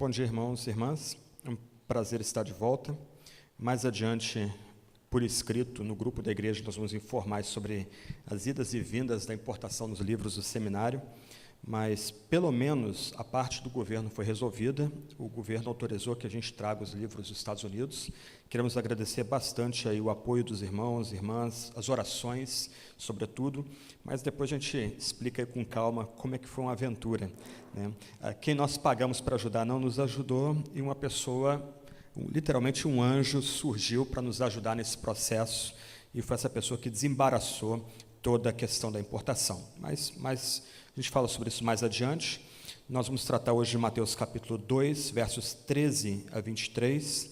Bom dia, irmãos e irmãs. É um prazer estar de volta. Mais adiante, por escrito, no grupo da igreja, nós vamos informar sobre as idas e vindas da importação dos livros do seminário, mas, pelo menos, a parte do governo foi resolvida. O governo autorizou que a gente traga os livros dos Estados Unidos. Queremos agradecer bastante aí o apoio dos irmãos e irmãs, as orações, sobretudo, mas depois a gente explica aí com calma como é que foi uma aventura, né? Quem nós pagamos para ajudar não nos ajudou, e uma pessoa, literalmente um anjo, surgiu para nos ajudar nesse processo, e foi essa pessoa que desembaraçou toda a questão da importação. Mas a gente fala sobre isso mais adiante. Nós vamos tratar hoje de Mateus capítulo 2, versos 13 a 23,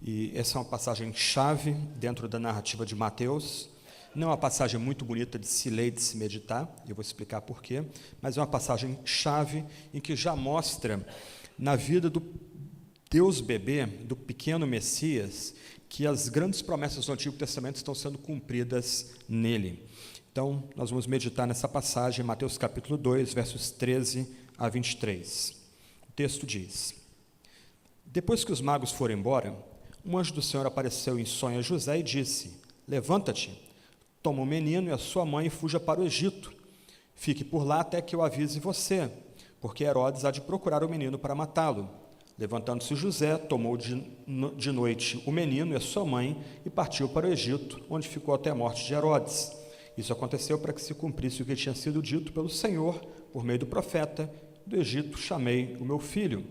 e essa é uma passagem chave dentro da narrativa de Mateus. Não é uma passagem muito bonita de se ler e de se meditar, eu vou explicar por quê, mas é uma passagem chave em que já mostra na vida do Deus bebê, do pequeno Messias, que as grandes promessas do Antigo Testamento estão sendo cumpridas nele. Então, nós vamos meditar nessa passagem, Mateus capítulo 2, versos 13 a 23. O texto diz: Depois que os magos foram embora, um anjo do Senhor apareceu em sonho a José e disse: Levanta-te, toma o menino e a sua mãe e fuja para o Egito. Fique por lá até que eu avise você, porque Herodes há de procurar o menino para matá-lo. Levantando-se José, tomou de noite o menino e a sua mãe e partiu para o Egito, onde ficou até a morte de Herodes. Isso aconteceu para que se cumprisse o que tinha sido dito pelo Senhor, por meio do profeta: do Egito chamei o meu filho.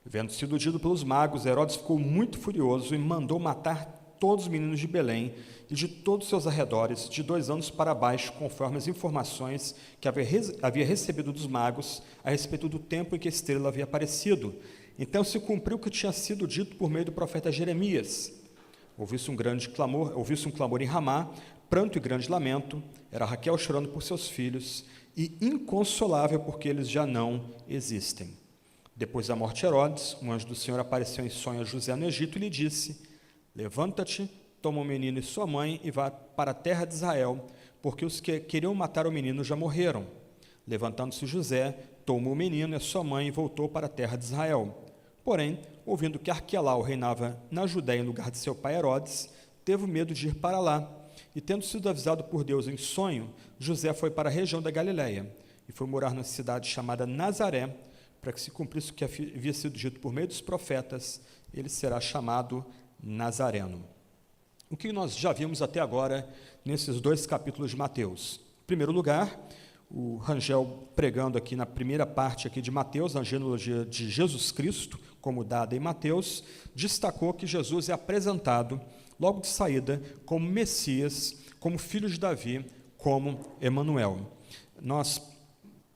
Vendo sido dito pelos magos, Herodes ficou muito furioso e mandou matar todos os meninos de Belém e de todos os seus arredores, de 2 anos para baixo, conforme as informações que havia recebido dos magos a respeito do tempo em que a estrela havia aparecido. Então se cumpriu o que tinha sido dito por meio do profeta Jeremias. Ouviu-se um clamor em Ramá, pranto e grande lamento. Era Raquel chorando por seus filhos e inconsolável porque eles já não existem. Depois da morte de Herodes, um anjo do Senhor apareceu em sonho a José no Egito e lhe disse: Levanta-te, toma o menino e sua mãe e vá para a terra de Israel, porque os que queriam matar o menino já morreram. Levantando-se José, tomou o menino e a sua mãe e voltou para a terra de Israel. Porém, ouvindo que Arquelau reinava na Judéia em lugar de seu pai Herodes, teve medo de ir para lá. E tendo sido avisado por Deus em sonho, José foi para a região da Galileia e foi morar na cidade chamada Nazaré, para que se cumprisse o que havia sido dito por meio dos profetas: ele será chamado Nazareno. O que nós já vimos até agora nesses 2 capítulos de Mateus? Em primeiro lugar, o Rangel pregando aqui na primeira parte aqui de Mateus, na genealogia de Jesus Cristo, como dada em Mateus, destacou que Jesus é apresentado logo de saída como Messias, como filho de Davi, como Emanuel. Nós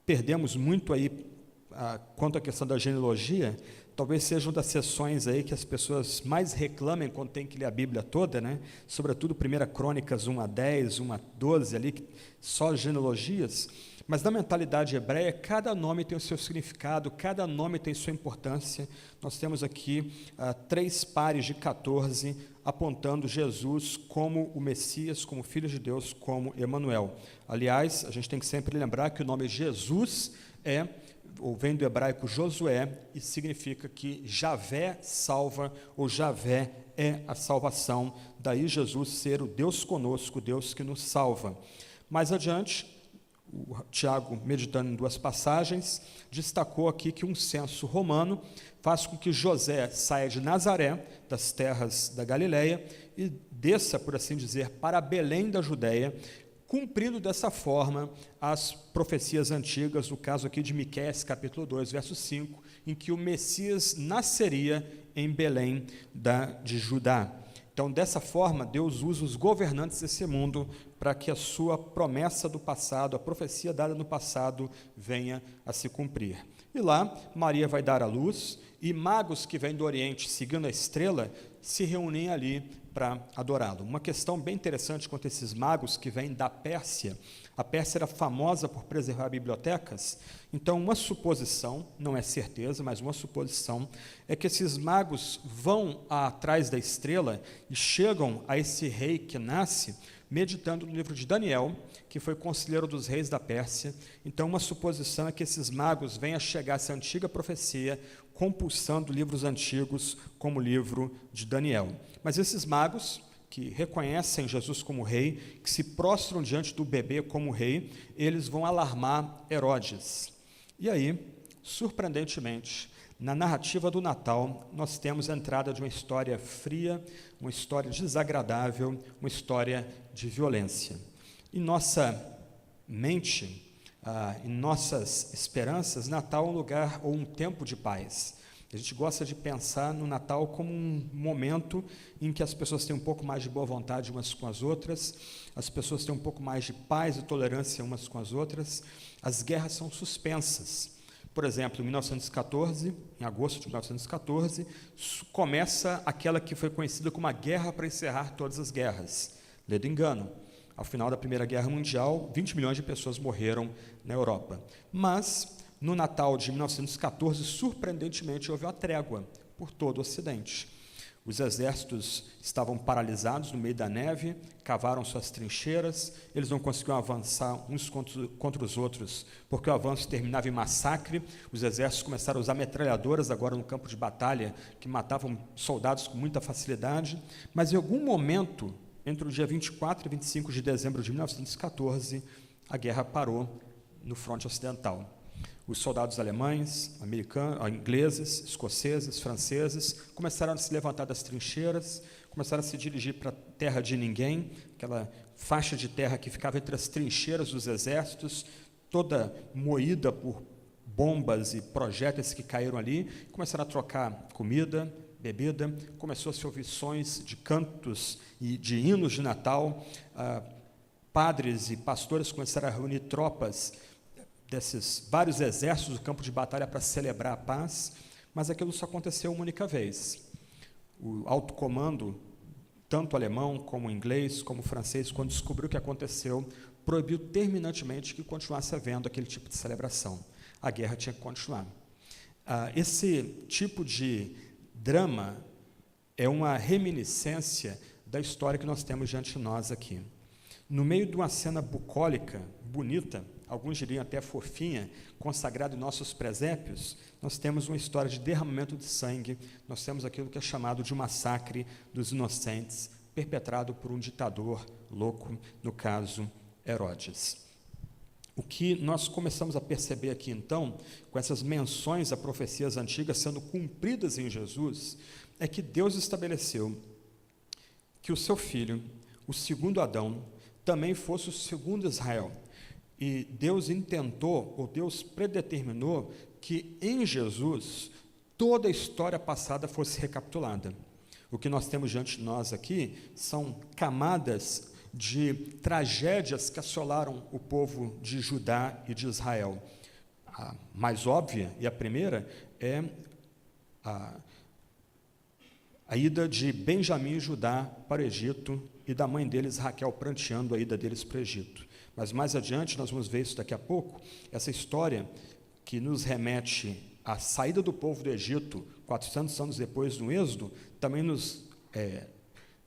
perdemos muito aí quanto à questão da genealogia. Talvez seja uma das sessões aí que as pessoas mais reclamem quando tem que ler a Bíblia toda, né? Sobretudo 1 Crônicas 1 a 10, 1 a 12, ali, só genealogias. Mas na mentalidade hebreia, cada nome tem o seu significado, cada nome tem sua importância. Nós temos aqui 3 pares de 14, apontando Jesus como o Messias, como Filho de Deus, como Emanuel. Aliás, a gente tem que sempre lembrar que o nome Jesus vem do hebraico Josué, e significa que Javé salva, ou Javé é a salvação. Daí Jesus ser o Deus conosco, o Deus que nos salva. Mais adiante, o Tiago, meditando em 2 passagens, destacou aqui que um censo romano faz com que José saia de Nazaré, das terras da Galileia, e desça, por assim dizer, para Belém da Judéia, cumprindo dessa forma as profecias antigas, no caso aqui de Miqueias, capítulo 2, verso 5, em que o Messias nasceria em Belém de Judá. Então, dessa forma, Deus usa os governantes desse mundo para que a sua promessa do passado, a profecia dada no passado, venha a se cumprir. E lá, Maria vai dar à luz, e magos que vêm do Oriente, seguindo a estrela, se reúnem ali para adorá-lo. Uma questão bem interessante quanto a esses magos que vêm da Pérsia. A Pérsia era famosa por preservar bibliotecas, então uma suposição, não é certeza, mas uma suposição, é que esses magos vão atrás da estrela e chegam a esse rei que nasce, meditando no livro de Daniel, que foi conselheiro dos reis da Pérsia. Então uma suposição é que esses magos venham a chegar a essa antiga profecia, compulsando livros antigos, como o livro de Daniel. Mas esses magos, que reconhecem Jesus como rei, que se prostram diante do bebê como rei, eles vão alarmar Herodes. E aí, surpreendentemente, na narrativa do Natal, nós temos a entrada de uma história fria, uma história desagradável, uma história de violência. Em nossa mente, em nossas esperanças, Natal é um lugar ou um tempo de paz. A gente gosta de pensar no Natal como um momento em que as pessoas têm um pouco mais de boa vontade umas com as outras, as pessoas têm um pouco mais de paz e tolerância umas com as outras, as guerras são suspensas. Por exemplo, em 1914, em agosto de 1914, começa aquela que foi conhecida como a Guerra para Encerrar Todas as Guerras. Lê do engano. Ao final da Primeira Guerra Mundial, 20 milhões de pessoas morreram na Europa. Mas, no Natal de 1914, surpreendentemente, houve uma trégua por todo o Ocidente. Os exércitos estavam paralisados no meio da neve, cavaram suas trincheiras, eles não conseguiam avançar uns contra os outros, porque o avanço terminava em massacre. Os exércitos começaram a usar metralhadoras agora no campo de batalha, que matavam soldados com muita facilidade, mas em algum momento, entre o dia 24 e 25 de dezembro de 1914, a guerra parou no fronte ocidental. Os soldados alemães, ingleses, escoceses, franceses, começaram a se levantar das trincheiras, começaram a se dirigir para a terra de ninguém, aquela faixa de terra que ficava entre as trincheiras dos exércitos, toda moída por bombas e projéteis que caíram ali, começaram a trocar comida, bebida, começou a se ouvir sons de cantos e de hinos de Natal, padres e pastores começaram a reunir tropas desses vários exércitos do campo de batalha para celebrar a paz, mas aquilo só aconteceu uma única vez. O alto comando, tanto alemão como inglês, como francês, quando descobriu o que aconteceu, proibiu terminantemente que continuasse havendo aquele tipo de celebração. A guerra tinha que continuar. Esse tipo de drama é uma reminiscência da história que nós temos diante de nós aqui. No meio de uma cena bucólica, bonita, alguns diriam até fofinha, consagrada em nossos presépios, nós temos uma história de derramamento de sangue, nós temos aquilo que é chamado de massacre dos inocentes, perpetrado por um ditador louco, no caso, Herodes. O que nós começamos a perceber aqui, então, com essas menções a profecias antigas sendo cumpridas em Jesus, é que Deus estabeleceu que o seu filho, o segundo Adão, também fosse o segundo Israel. E Deus intentou, ou Deus predeterminou, que em Jesus toda a história passada fosse recapitulada. O que nós temos diante de nós aqui são camadas de tragédias que assolaram o povo de Judá e de Israel. A mais óbvia, e a primeira, é a ida de Benjamim e Judá para o Egito e da mãe deles, Raquel, pranteando a ida deles para o Egito. Mas mais adiante, nós vamos ver isso daqui a pouco, essa história que nos remete à saída do povo do Egito, 400 anos depois no Êxodo, também nos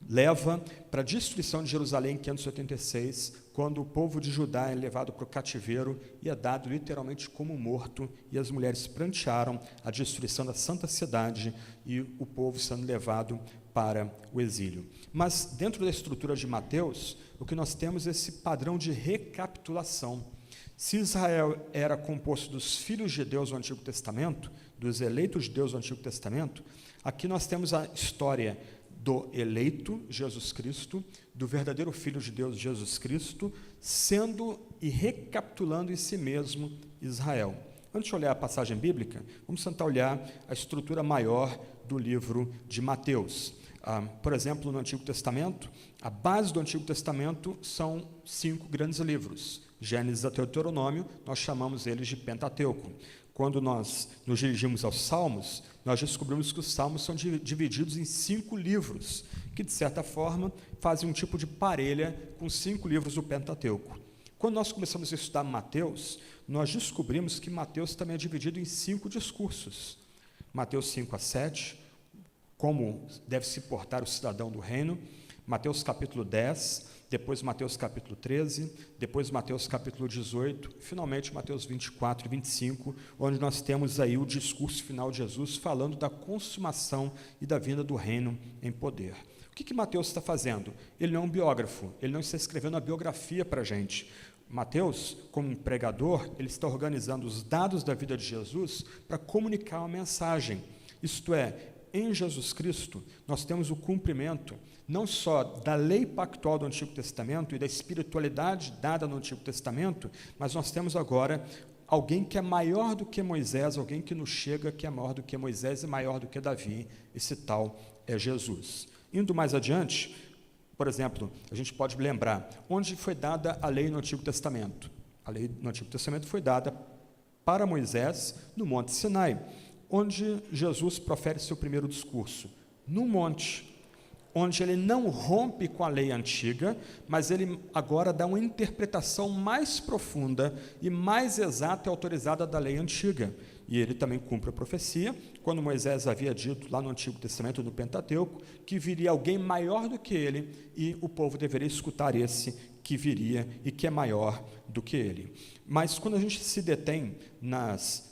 leva para a destruição de Jerusalém em 586, quando o povo de Judá é levado para o cativeiro e é dado literalmente como morto, e as mulheres prantearam a destruição da santa cidade e o povo sendo levado para o exílio. Mas dentro da estrutura de Mateus, o que nós temos é esse padrão de recapitulação. Se Israel era composto dos filhos de Deus do Antigo Testamento, dos eleitos de Deus do Antigo Testamento, aqui nós temos a história do eleito, Jesus Cristo, do verdadeiro Filho de Deus, Jesus Cristo, sendo e recapitulando em si mesmo Israel. Antes de olhar a passagem bíblica, vamos tentar olhar a estrutura maior do livro de Mateus. Por exemplo, no Antigo Testamento, a base do Antigo Testamento são 5 grandes livros. Gênesis até Deuteronômio, nós chamamos eles de Pentateuco. Quando nós nos dirigimos aos Salmos, nós descobrimos que os Salmos são divididos em 5 livros, que, de certa forma, fazem um tipo de parelha com 5 livros do Pentateuco. Quando nós começamos a estudar Mateus, nós descobrimos que Mateus também é dividido em 5 discursos. Mateus 5 a 7, como deve se portar o cidadão do reino. Mateus capítulo 10, depois Mateus capítulo 13, depois Mateus capítulo 18, finalmente Mateus 24 e 25, onde nós temos aí o discurso final de Jesus falando da consumação e da vinda do reino em poder. O que Mateus está fazendo? Ele não é um biógrafo, ele não está escrevendo uma biografia para a gente. Mateus, como um pregador, ele está organizando os dados da vida de Jesus para comunicar uma mensagem. Isto é, em Jesus Cristo, nós temos o cumprimento não só da lei pactual do Antigo Testamento e da espiritualidade dada no Antigo Testamento, mas nós temos agora alguém que é maior do que Moisés, alguém que nos chega que é maior do que Moisés e maior do que Davi. Esse tal é Jesus. Indo mais adiante, por exemplo, a gente pode lembrar onde foi dada a lei no Antigo Testamento. A lei no Antigo Testamento foi dada para Moisés no Monte Sinai, onde Jesus profere seu primeiro discurso, no monte, onde ele não rompe com a lei antiga, mas ele agora dá uma interpretação mais profunda e mais exata e autorizada da lei antiga. E ele também cumpre a profecia, quando Moisés havia dito lá no Antigo Testamento, no Pentateuco, que viria alguém maior do que ele, e o povo deveria escutar esse que viria e que é maior do que ele. Mas quando a gente se detém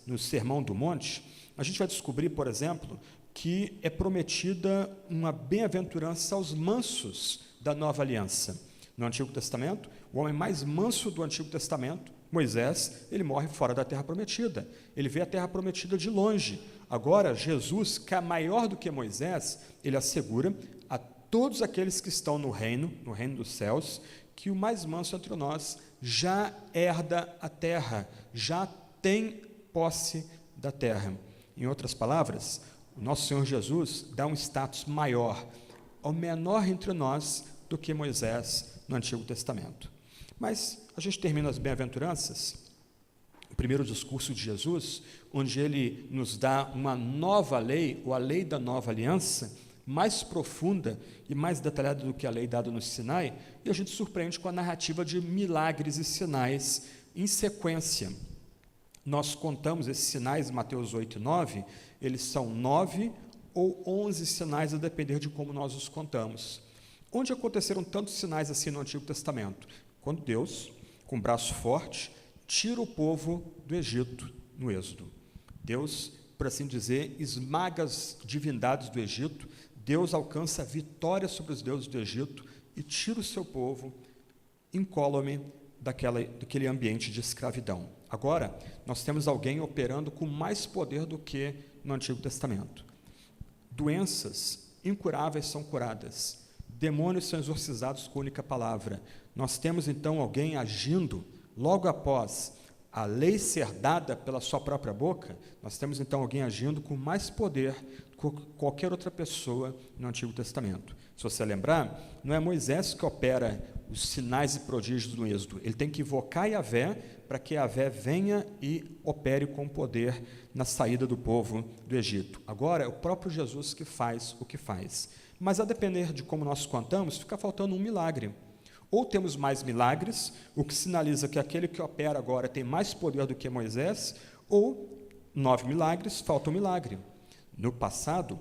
no Sermão do Monte, a gente vai descobrir, por exemplo, que é prometida uma bem-aventurança aos mansos da nova aliança. No Antigo Testamento, o homem mais manso do Antigo Testamento, Moisés, ele morre fora da terra prometida. Ele vê a terra prometida de longe. Agora, Jesus, que é maior do que Moisés, ele assegura a todos aqueles que estão no reino dos céus, que o mais manso entre nós já herda a terra, já tem posse da terra. Em outras palavras, o nosso Senhor Jesus dá um status maior ao menor entre nós do que Moisés no Antigo Testamento. Mas a gente termina as bem-aventuranças, o primeiro discurso de Jesus, onde ele nos dá uma nova lei, ou a lei da nova aliança, mais profunda e mais detalhada do que a lei dada no Sinai, e a gente surpreende com a narrativa de milagres e sinais em sequência. Nós contamos esses sinais em Mateus 8 e 9, eles são 9 ou 11 sinais, a depender de como nós os contamos. Onde aconteceram tantos sinais assim no Antigo Testamento? Quando Deus, com um braço forte, tira o povo do Egito, no Êxodo. Deus, por assim dizer, esmaga as divindades do Egito, Deus alcança a vitória sobre os deuses do Egito e tira o seu povo incólume daquele ambiente de escravidão. Agora, nós temos alguém operando com mais poder do que no Antigo Testamento. Doenças incuráveis são curadas, demônios são exorcizados com a única palavra. Nós temos então alguém agindo logo após a lei ser dada pela sua própria boca, nós temos então alguém agindo com mais poder do que qualquer outra pessoa no Antigo Testamento. Se você lembrar, não é Moisés que opera os sinais e prodígios do Êxodo, ele tem que invocar Yahvé para que Yahvé venha e opere com poder na saída do povo do Egito. Agora é o próprio Jesus que faz o que faz. Mas a depender de como nós contamos, fica faltando um milagre. Ou temos mais milagres, o que sinaliza que aquele que opera agora tem mais poder do que Moisés, ou 9 milagres, falta um milagre. No passado,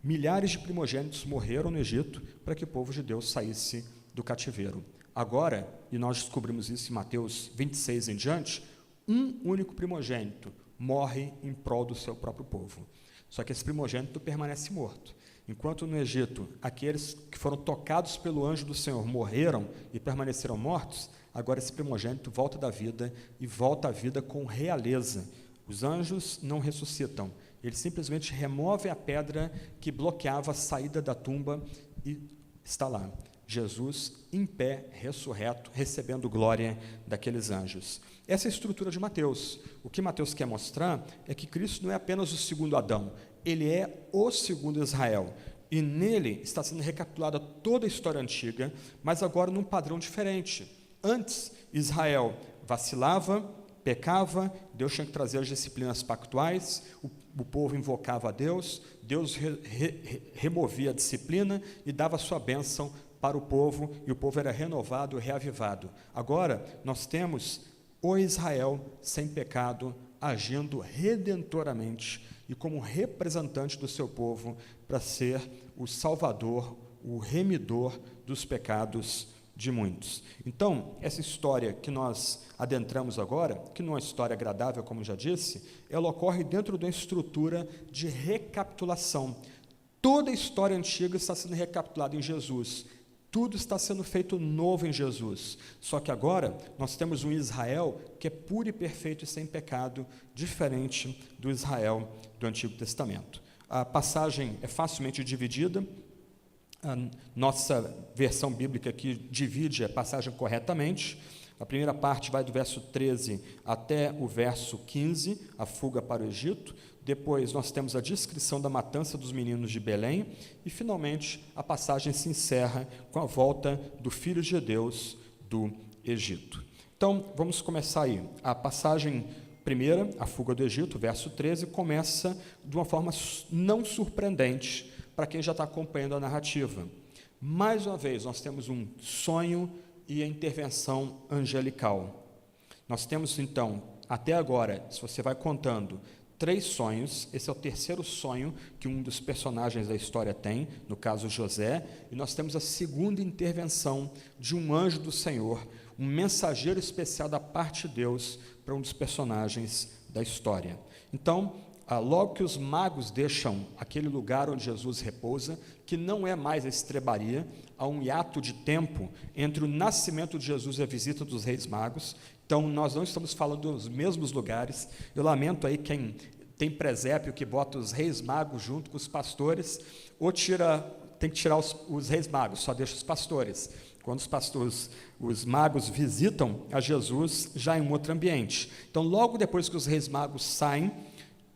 milhares de primogênitos morreram no Egito para que o povo de Deus saísse do cativeiro. Agora, e nós descobrimos isso em Mateus 26 em diante, um único primogênito morre em prol do seu próprio povo. Só que esse primogênito permanece morto. Enquanto no Egito, aqueles que foram tocados pelo anjo do Senhor morreram e permaneceram mortos, agora esse primogênito volta da vida e volta à vida com realeza. Os anjos não ressuscitam, eles simplesmente removem a pedra que bloqueava a saída da tumba e está lá. Jesus em pé, ressurreto, recebendo glória daqueles anjos. Essa é a estrutura de Mateus. O que Mateus quer mostrar é que Cristo não é apenas o segundo Adão, ele é o segundo Israel, e nele está sendo recapitulada toda a história antiga, mas agora num padrão diferente. Antes, Israel vacilava, pecava, Deus tinha que trazer as disciplinas pactuais, o povo invocava a Deus, Deus removia a disciplina e dava a sua bênção para o povo, e o povo era renovado e reavivado. Agora, nós temos o Israel sem pecado, agindo redentoramente e como representante do seu povo para ser o Salvador, o remidor dos pecados de muitos. Então, essa história que nós adentramos agora, que não é uma história agradável, como já disse, ela ocorre dentro de uma estrutura de recapitulação. Toda a história antiga está sendo recapitulada em Jesus. Tudo está sendo feito novo em Jesus. Só que agora nós temos um Israel que é puro e perfeito e sem pecado, diferente do Israel do Antigo Testamento. A passagem é facilmente dividida. A nossa versão bíblica aqui divide a passagem corretamente. A primeira parte vai do verso 13 até o verso 15, a fuga para o Egito. Depois nós temos a descrição da matança dos meninos de Belém. E, finalmente, a passagem se encerra com a volta do Filho de Deus do Egito. Então, vamos começar aí. A passagem primeira, a fuga do Egito, verso 13, começa de uma forma não surpreendente para quem já está acompanhando a narrativa. Mais uma vez, nós temos um sonho e a intervenção angelical. Nós temos, então, até agora, se você vai contando, 3 sonhos. Esse é o terceiro sonho que um dos personagens da história tem, no caso José, e nós temos a segunda intervenção de um anjo do Senhor, um mensageiro especial da parte de Deus para um dos personagens da história. Então, logo que os magos deixam aquele lugar onde Jesus repousa, que não é mais a estrebaria, há um hiato de tempo entre o nascimento de Jesus e a visita dos reis magos. Então, nós não estamos falando dos mesmos lugares. Eu lamento aí quem tem presépio que bota os reis magos junto com os pastores, ou tem que tirar os reis magos, só deixa os pastores. Quando os magos visitam a Jesus, já em um outro ambiente. Então, logo depois que os reis magos saem,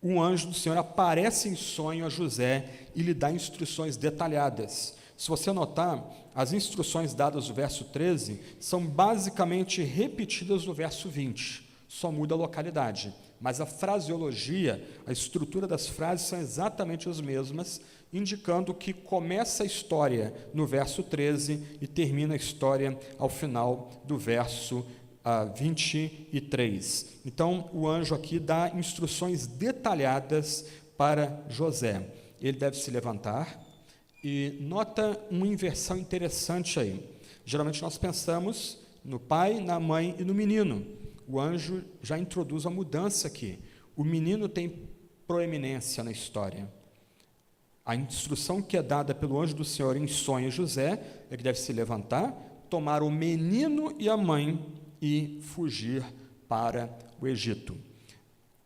um anjo do Senhor aparece em sonho a José e lhe dá instruções detalhadas. Se você notar, as instruções dadas no verso 13 são basicamente repetidas no verso 20, só muda a localidade, mas a fraseologia, a estrutura das frases são exatamente as mesmas, indicando que começa a história no verso 13 e termina a história ao final do verso 23. Então, o anjo aqui dá instruções detalhadas para José. Ele deve se levantar. E nota uma inversão interessante aí. Geralmente nós pensamos no pai, na mãe e no menino. O anjo já introduz a mudança aqui. O menino tem proeminência na história. A instrução que é dada pelo anjo do Senhor em sonho a José é que deve se levantar, tomar o menino e a mãe e fugir para o Egito.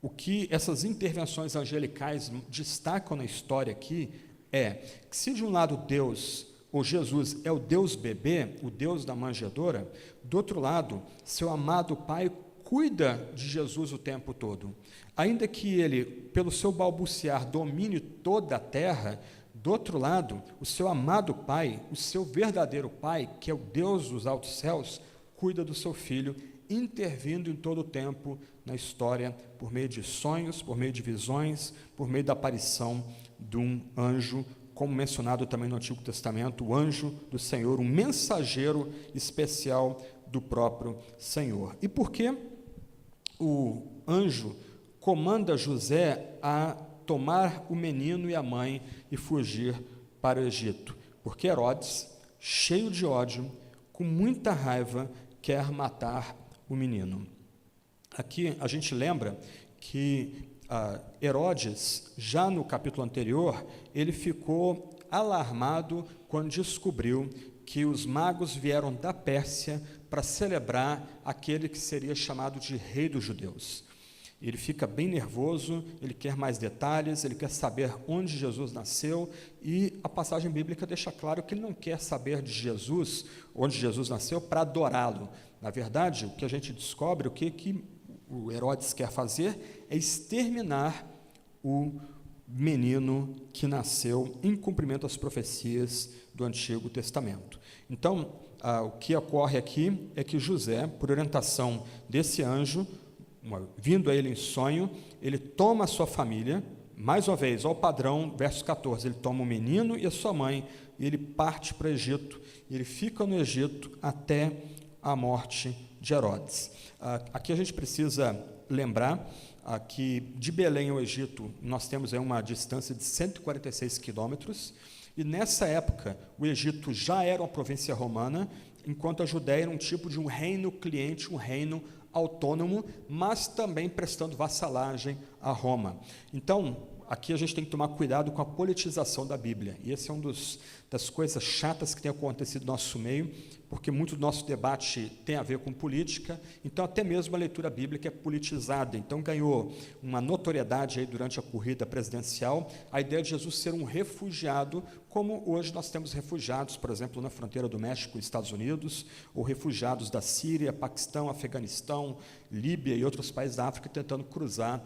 O que essas intervenções angelicais destacam na história aqui é que, se de um lado Deus, ou Jesus, é o Deus bebê, o Deus da manjedoura, do outro lado, seu amado Pai cuida de Jesus o tempo todo. Ainda que ele, pelo seu balbuciar, domine toda a terra, do outro lado, o seu amado Pai, o seu verdadeiro Pai, que é o Deus dos altos céus, cuida do seu Filho, intervindo em todo o tempo na história, por meio de sonhos, por meio de visões, por meio da aparição de um anjo, como mencionado também no Antigo Testamento, o anjo do Senhor, um mensageiro especial do próprio Senhor. E por que o anjo comanda José a tomar o menino e a mãe e fugir para o Egito? Porque Herodes, cheio de ódio, com muita raiva, quer matar o menino. Aqui a gente lembra que Herodes, já no capítulo anterior, ele ficou alarmado quando descobriu que os magos vieram da Pérsia para celebrar aquele que seria chamado de rei dos judeus. Ele fica bem nervoso, ele quer mais detalhes, ele quer saber onde Jesus nasceu, e a passagem bíblica deixa claro que ele não quer saber de Jesus, onde Jesus nasceu, para adorá-lo. Na verdade, o que a gente descobre, o que o Herodes quer fazer, é exterminar o menino que nasceu em cumprimento às profecias do Antigo Testamento. Então, o que ocorre aqui é que José, por orientação desse anjo, vindo a ele em sonho, ele toma a sua família, mais uma vez, ao padrão, verso 14, ele toma o menino e a sua mãe, e ele parte para o Egito, e ele fica no Egito até a morte de Herodes. Aqui a gente precisa lembrar que de Belém ao Egito, nós temos aí uma distância de 146 quilômetros, E nessa época, o Egito já era uma província romana, enquanto a Judéia era um tipo de um reino cliente, um reino autônomo, mas também prestando vassalagem a Roma. Então, aqui a gente tem que tomar cuidado com a politização da Bíblia, e esse é das coisas chatas que tem acontecido no nosso meio, porque muito do nosso debate tem a ver com política, então até mesmo a leitura bíblica é politizada, então ganhou uma notoriedade aí durante a corrida presidencial, a ideia de Jesus ser um refugiado, como hoje nós temos refugiados, por exemplo, na fronteira do México e Estados Unidos, ou refugiados da Síria, Paquistão, Afeganistão, Líbia e outros países da África tentando cruzar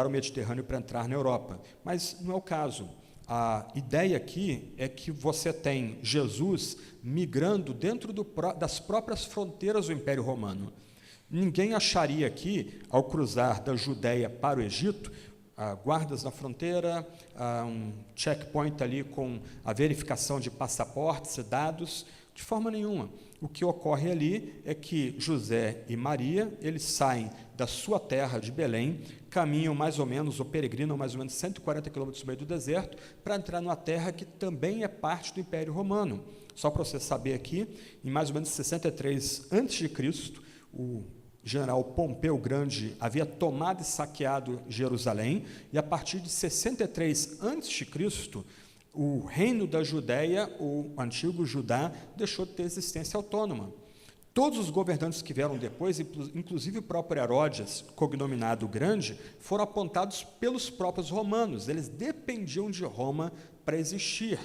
o Mediterrâneo para entrar na Europa, mas não é o caso. A ideia aqui é que você tem Jesus migrando dentro das próprias fronteiras do Império Romano. Ninguém acharia aqui, ao cruzar da Judéia para o Egito, guardas na fronteira, um checkpoint ali com a verificação de passaportes e dados, de forma nenhuma. O que ocorre ali é que José e Maria, eles saem da sua terra de Belém, caminham mais ou menos, ou peregrinam mais ou menos 140 quilômetros no meio do deserto, para entrar numa terra que também é parte do Império Romano. Só para você saber aqui, em mais ou menos 63 a.C., o general Pompeu Grande havia tomado e saqueado Jerusalém, e a partir de 63 a.C., o reino da Judéia, o antigo Judá, deixou de ter existência autônoma. Todos os governantes que vieram depois, inclusive o próprio Herodes, cognominado Grande, foram apontados pelos próprios romanos. Eles dependiam de Roma para existir.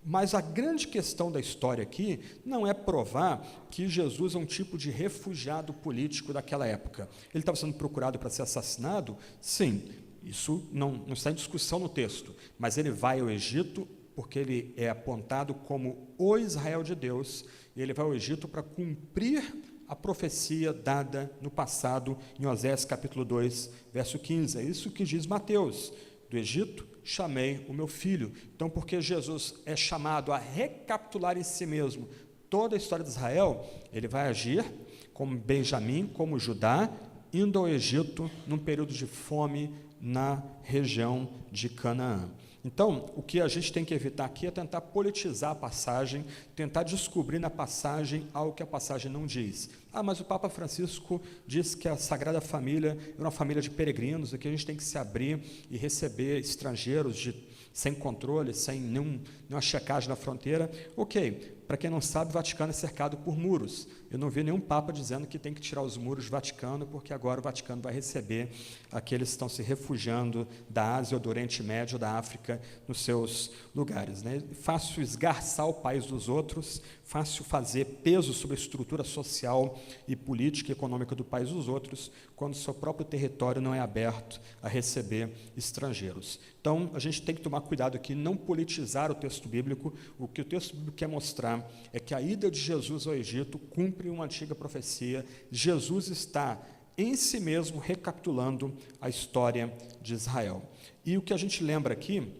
Mas a grande questão da história aqui não é provar que Jesus é um tipo de refugiado político daquela época. Ele estava sendo procurado para ser assassinado? Sim, isso não está em discussão no texto, mas ele vai ao Egito porque ele é apontado como o Israel de Deus, e ele vai ao Egito para cumprir a profecia dada no passado, em Oséias capítulo 2, verso 15. É isso que diz Mateus: do Egito chamei o meu filho. Então, porque Jesus é chamado a recapitular em si mesmo toda a história de Israel, ele vai agir como Benjamim, como Judá, indo ao Egito num período de fome na região de Canaã. Então, o que a gente tem que evitar aqui é tentar politizar a passagem, tentar descobrir na passagem algo que a passagem não diz. Mas o Papa Francisco diz que a Sagrada Família é uma família de peregrinos, e que a gente tem que se abrir e receber estrangeiros sem controle, sem nenhuma checagem na fronteira. Ok, para quem não sabe, o Vaticano é cercado por muros. Eu não vi nenhum Papa dizendo que tem que tirar os muros do Vaticano, porque agora o Vaticano vai receber aqueles que estão se refugiando da Ásia, ou do Oriente Médio, ou da África, nos seus lugares. Né? Fácil esgarçar o país dos outros, fácil fazer peso sobre a estrutura social e política e econômica do país dos outros, quando o seu próprio território não é aberto a receber estrangeiros. Então, a gente tem que tomar cuidado aqui, não politizar o texto bíblico. O que o texto bíblico quer mostrar é que a ida de Jesus ao Egito cumpre uma antiga profecia. Jesus está em si mesmo recapitulando a história de Israel. E o que a gente lembra aqui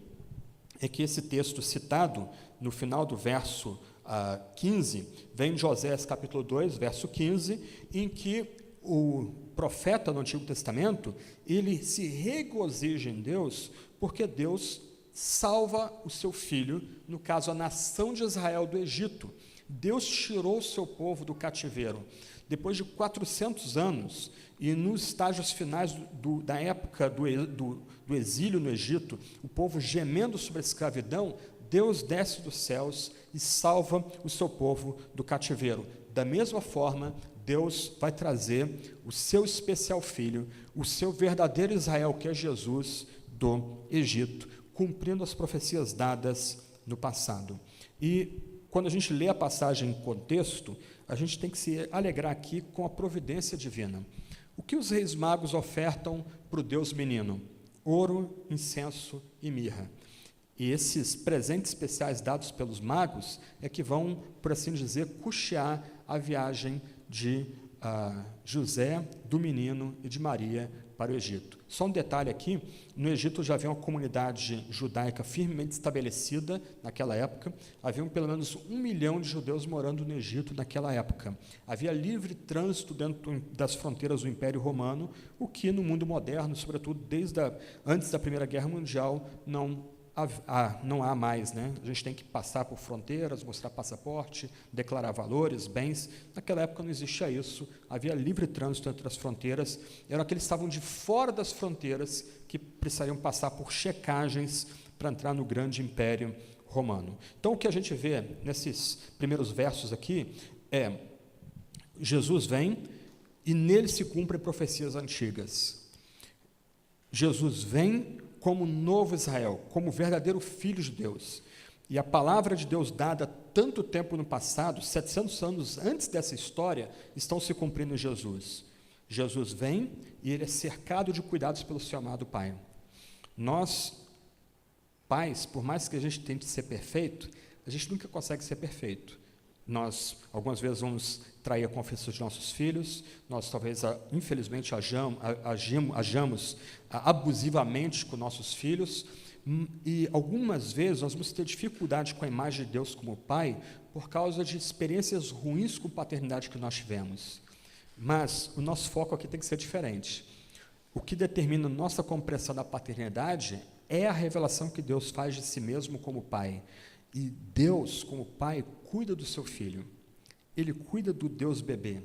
é que esse texto citado no final do verso 15, vem de Oséias capítulo 2, verso 15, em que o profeta do Antigo Testamento, ele se regozija em Deus, porque Deus salva o seu filho, no caso a nação de Israel do Egito. Deus tirou o seu povo do cativeiro. Depois de 400 anos, e nos estágios finais da época do exílio no Egito, o povo gemendo sobre a escravidão, Deus desce dos céus e salva o seu povo do cativeiro. Da mesma forma, Deus vai trazer o seu especial filho, o seu verdadeiro Israel, que é Jesus, do Egito, cumprindo as profecias dadas no passado. E quando a gente lê a passagem em contexto, a gente tem que se alegrar aqui com a providência divina. O que os reis magos ofertam para o Deus menino? Ouro, incenso e mirra. E esses presentes especiais dados pelos magos é que vão, por assim dizer, custear a viagem de José, do menino e de Maria para o Egito. Só um detalhe aqui, no Egito já havia uma comunidade judaica firmemente estabelecida naquela época, haviam pelo menos 1 milhão de judeus morando no Egito naquela época. Havia livre trânsito dentro das fronteiras do Império Romano, o que no mundo moderno, sobretudo antes da Primeira Guerra Mundial, não não há mais, né? A gente tem que passar por fronteiras, mostrar passaporte, declarar valores, bens. Naquela época não existia isso, havia livre trânsito entre as fronteiras, eram aqueles que estavam de fora das fronteiras que precisariam passar por checagens para entrar no grande império romano. Então, o que a gente vê nesses primeiros versos aqui é: Jesus vem e nele se cumprem profecias antigas. Jesus vem como novo Israel, como verdadeiro filho de Deus. E a palavra de Deus dada tanto tempo no passado, 700 anos antes dessa história, estão se cumprindo em Jesus. Jesus vem e ele é cercado de cuidados pelo seu amado Pai. Nós, pais, por mais que a gente tente ser perfeito, a gente nunca consegue ser perfeito. Nós, algumas vezes, vamos trair a confiança de nossos filhos, nós talvez, infelizmente, ajamos abusivamente com nossos filhos, e algumas vezes nós vamos ter dificuldade com a imagem de Deus como Pai, por causa de experiências ruins com paternidade que nós tivemos. Mas o nosso foco aqui tem que ser diferente. O que determina nossa compreensão da paternidade é a revelação que Deus faz de si mesmo como Pai. E Deus, como Pai, cuida do seu filho. Ele cuida do Deus bebê.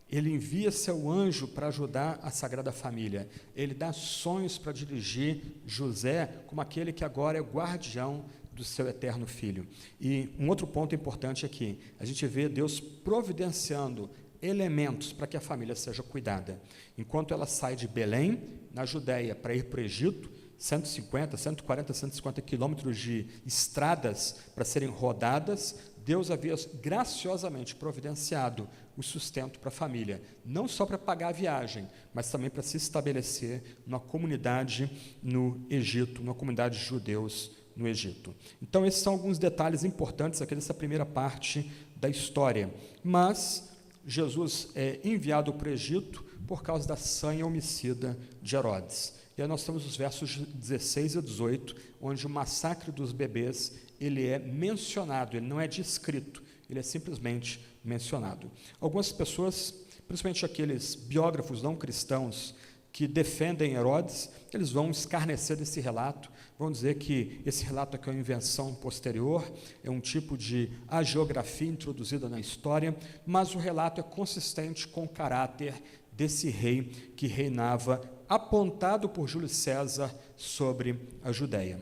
Ele envia seu anjo para ajudar a Sagrada Família. Ele dá sonhos para dirigir José como aquele que agora é guardião do seu eterno filho. E um outro ponto importante aqui, a gente vê Deus providenciando elementos para que a família seja cuidada. Enquanto ela sai de Belém, na Judéia, para ir para o Egito, 150 quilômetros de estradas para serem rodadas, Deus havia graciosamente providenciado o sustento para a família, não só para pagar a viagem, mas também para se estabelecer numa comunidade no Egito, numa comunidade de judeus no Egito. Então, esses são alguns detalhes importantes aqui dessa primeira parte da história. Mas Jesus é enviado para o Egito por causa da sanha homicida de Herodes. E aí nós temos os versos 16 a 18, onde o massacre dos bebês, ele é mencionado, ele não é descrito, ele é simplesmente mencionado. Algumas pessoas, principalmente aqueles biógrafos não cristãos que defendem Herodes, eles vão escarnecer desse relato, vão dizer que esse relato aqui é uma invenção posterior, é um tipo de hagiografia introduzida na história, mas o relato é consistente com o caráter desse rei que reinava apontado por Júlio César sobre a Judéia.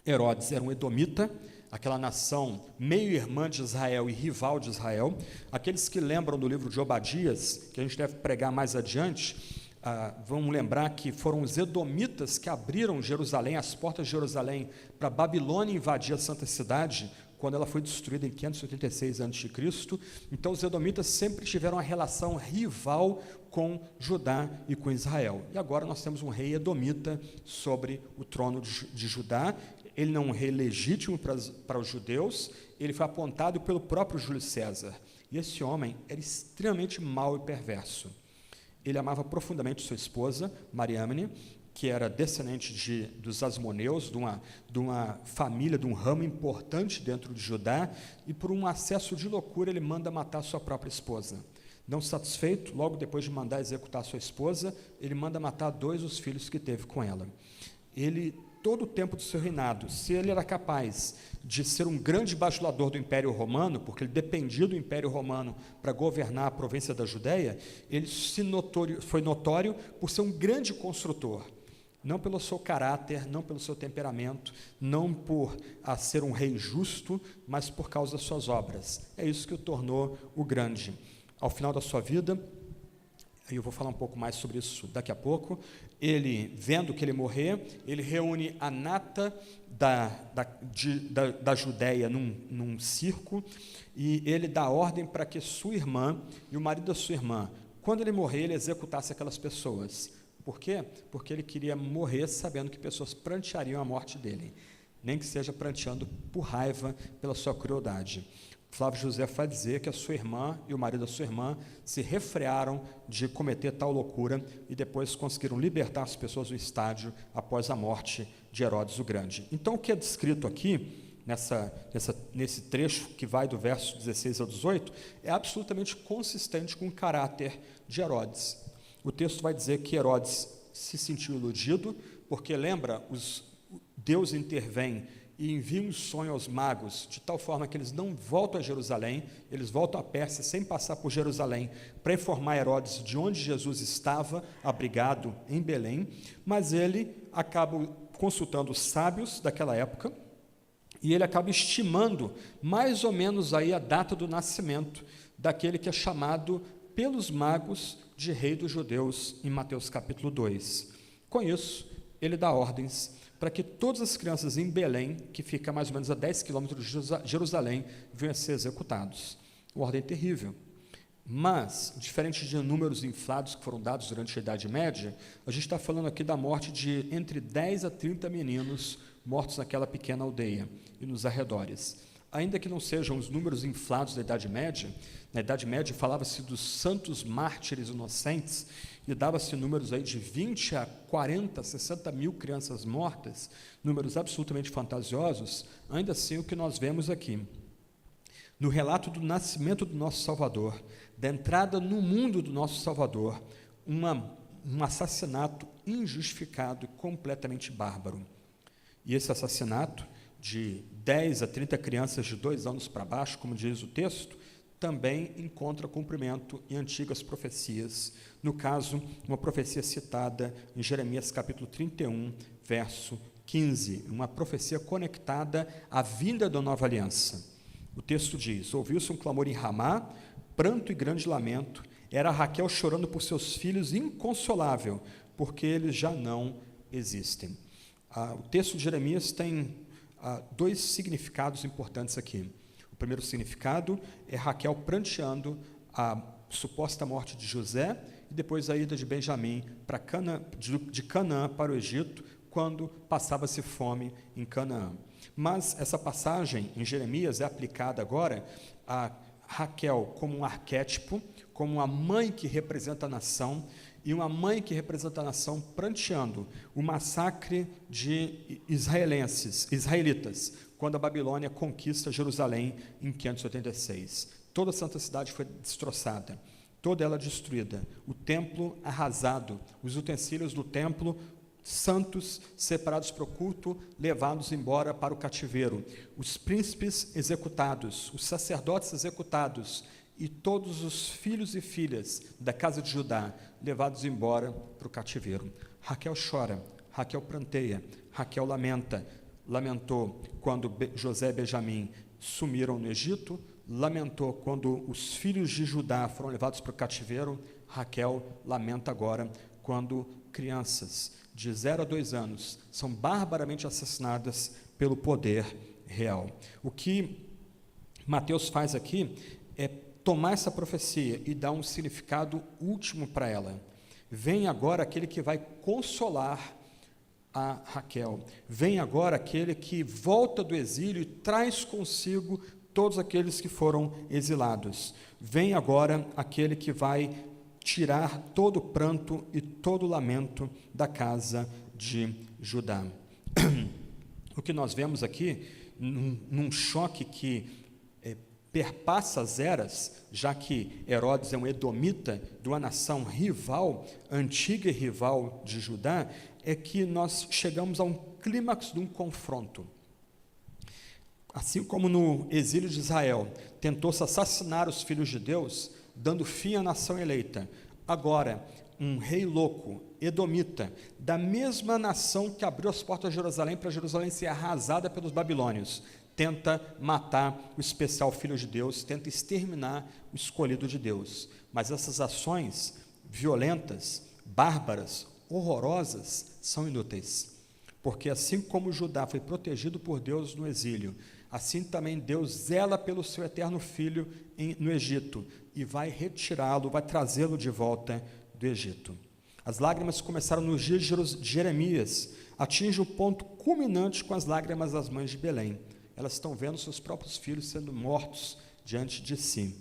Herodes era um edomita, aquela nação meio-irmã de Israel e rival de Israel. Aqueles que lembram do livro de Obadias, que a gente deve pregar mais adiante, vão lembrar que foram os edomitas que abriram Jerusalém, as portas de Jerusalém, para a Babilônia invadir a Santa Cidade, quando ela foi destruída em 586 a.C. Então, os edomitas sempre tiveram uma relação rival com Judá e com Israel. E agora nós temos um rei edomita sobre o trono de Judá. Ele não é um rei legítimo para os judeus, ele foi apontado pelo próprio Júlio César. E esse homem era extremamente mau e perverso. Ele amava profundamente sua esposa, Mariâmene, que era descendente dos Asmoneus, de uma família, de um ramo importante dentro de Judá, e por um acesso de loucura ele manda matar sua própria esposa. Não satisfeito, logo depois de mandar executar sua esposa, ele manda matar 2 dos filhos que teve com ela. Ele, todo o tempo do seu reinado, se ele era capaz de ser um grande bajulador do Império Romano, porque ele dependia do Império Romano para governar a província da Judéia, ele foi notório por ser um grande construtor, não pelo seu caráter, não pelo seu temperamento, não por ser um rei justo, mas por causa das suas obras. É isso que o tornou o grande. Ao final da sua vida, eu vou falar um pouco mais sobre isso daqui a pouco, ele, vendo que ele morrer, ele reúne a nata da Judéia num circo, e ele dá ordem para que sua irmã e o marido da sua irmã, quando ele morrer, ele executasse aquelas pessoas. Por quê? Porque ele queria morrer sabendo que pessoas pranteariam a morte dele, nem que seja pranteando por raiva pela sua crueldade. Flávio José vai dizer que a sua irmã e o marido da sua irmã se refrearam de cometer tal loucura e depois conseguiram libertar as pessoas do estádio após a morte de Herodes o Grande. Então, o que é descrito aqui, nesse trecho que vai do verso 16 ao 18, é absolutamente consistente com o caráter de Herodes. O texto vai dizer que Herodes se sentiu iludido, porque lembra, Deus intervém e envia um sonho aos magos, de tal forma que eles não voltam a Jerusalém, eles voltam à Pérsia sem passar por Jerusalém, para informar Herodes de onde Jesus estava abrigado em Belém, mas ele acaba consultando os sábios daquela época, e ele acaba estimando mais ou menos aí a data do nascimento daquele que é chamado pelos magos de Rei dos Judeus, em Mateus capítulo 2. Com isso, ele dá ordens para que todas as crianças em Belém, que fica mais ou menos a 10 quilômetros de Jerusalém, venham a ser executados. Uma ordem terrível. Mas, diferente de números inflados que foram dados durante a Idade Média, a gente está falando aqui da morte de entre 10 a 30 meninos mortos naquela pequena aldeia e nos arredores. Ainda que não sejam os números inflados da Idade Média, na Idade Média falava-se dos santos mártires inocentes e dava-se números aí de 20 a 40, 60 mil crianças mortas, números absolutamente fantasiosos. Ainda assim, o que nós vemos aqui, no relato do nascimento do nosso Salvador, da entrada no mundo do nosso Salvador, um assassinato injustificado, completamente bárbaro. E esse assassinato de 10 a 30 crianças de 2 anos para baixo, como diz o texto, também encontra cumprimento em antigas profecias. No caso, uma profecia citada em Jeremias capítulo 31, verso 15, uma profecia conectada à vinda da nova aliança. O texto diz: ouviu-se um clamor em Ramá, pranto e grande lamento, era Raquel chorando por seus filhos, inconsolável, porque eles já não existem. O texto de Jeremias tem dois significados importantes aqui. O primeiro significado é Raquel pranteando a suposta morte de José e depois a ida de Benjamim para de Canaã para o Egito, quando passava-se fome em Canaã. Mas essa passagem em Jeremias é aplicada agora a Raquel como um arquétipo, como uma mãe que representa a nação, e uma mãe que representa a nação pranteando o massacre de israelitas, quando a Babilônia conquista Jerusalém em 586. Toda a santa cidade foi destroçada, toda ela destruída, o templo arrasado, os utensílios do templo santos, separados para o culto, levados embora para o cativeiro, os príncipes executados, os sacerdotes executados, e todos os filhos e filhas da casa de Judá levados embora para o cativeiro. Raquel chora, Raquel pranteia, Raquel lamentou quando José e Benjamim sumiram no Egito, lamentou quando os filhos de Judá foram levados para o cativeiro. Raquel lamenta agora quando crianças de 0 a 2 anos são barbaramente assassinadas pelo poder real. O que Mateus faz aqui é tomar essa profecia e dar um significado último para ela. Vem agora aquele que vai consolar a Raquel. Vem agora aquele que volta do exílio e traz consigo todos aqueles que foram exilados. Vem agora aquele que vai tirar todo o pranto e todo o lamento da casa de Judá. O que nós vemos aqui, num choque que perpassa as eras, já que Herodes é um edomita de uma nação rival, antiga e rival de Judá, é que nós chegamos a um clímax de um confronto. Assim como no exílio de Israel, tentou-se assassinar os filhos de Deus, dando fim à nação eleita. Agora, um rei louco, edomita, da mesma nação que abriu as portas de Jerusalém para Jerusalém ser arrasada pelos babilônios, tenta matar o especial filho de Deus, tenta exterminar o escolhido de Deus. Mas essas ações violentas, bárbaras, horrorosas, são inúteis. Porque assim como Judá foi protegido por Deus no exílio, assim também Deus zela pelo seu eterno filho no Egito e vai retirá-lo, vai trazê-lo de volta do Egito. As lágrimas começaram nos dias de Jeremias, atinge o ponto culminante com as lágrimas das mães de Belém. Elas estão vendo seus próprios filhos sendo mortos diante de si.